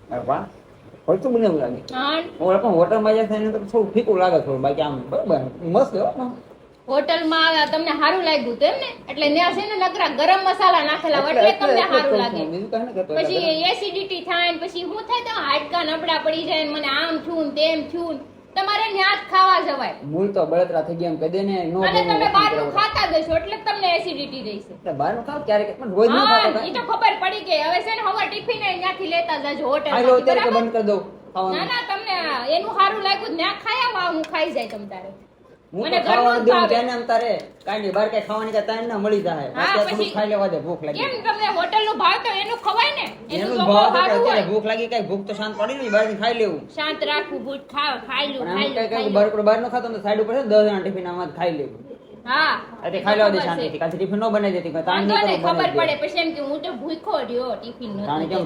વાહ હોતું મને એવું લાગે હા ઓલા પણ હોટલમાં જાય છે એને તો થોડું ફીકું લાગે થોડું બાકી આમ બરાબર મસ્ત હો હોટલમાં તમને સારું લાગ્યું હતું એમ ને એટલે ત્યાં છે ને નકરા ગરમ મસાલા નાખેલા હોય એટલે તમને સારું લાગે બીજું કઈ ને કહેતો પછી એસિડિટી થાય ને પછી હું થાય તો હાડકા નબળા પડી જાય ને મને આમ થયું ને તેમ થયું ને. તમારે ન્યા જ ખાવા જવાય મૂળ તો બળતરા થઈ ગયા એમ કહી દે ને નો અને તમે બહારનું ખાતા જશો એટલે તમને એસિડિટી રહેશે એટલે બહારનું ખાવ ક્યારેક પણ રોજ ન હા ખાતો ઈ તો ખબર પડી ગઈ હવે છે ને હવે ટિફિન ત્યાંથી લેતા જજો હોટેલ ખાઈ લો અત્યારે કે બંધ કરી દઉં ના ખાવાનું ના તમને એનું સારું લાગ્યું ત્યાં ખાયા આવા હું ખાઈ જાય તમ તારે હું મને તો ખાવાનું ઘરનું જ દેવું ભાવે. તેને આમ તારે કાંઈ નહીં બહાર કઈ ખાવાની કે ટાઈમ ના મળી જાય હા, અત્યારે થોડું પછી ખાઈ લેવા દે ભૂખ લાગી કેમ તમને હોટેલ નું ભાવ તો એનું ખવાય ને એનું એનું તો ભાવ તો સારું અત્યારે હોય ભૂખ લાગી કઈ ભૂખ તો શાંત પડી નહીં બહાર ખાઈ લેવું શાંત રાખવું ભૂત ખાઈ લું પણ આમ ખાઈ કઈ લું કઈ બહાર નો ખાતો તો સાઈડ ઉપર છે 10 જણા ટિફિન આમાં ખાઈ લેવું હા અત્યારે ખાઈ લેવા દે શાંતિથી કાંઈ ટિફિન ન બનાવી દેતી કાંઈ તાણ વાંધો નહીં નહીં કરું ખબર બનાવી પડે પછી એમ કે હું તો ભૂખ્યો રહ્યો ટિફિન તાણ નથી કેમ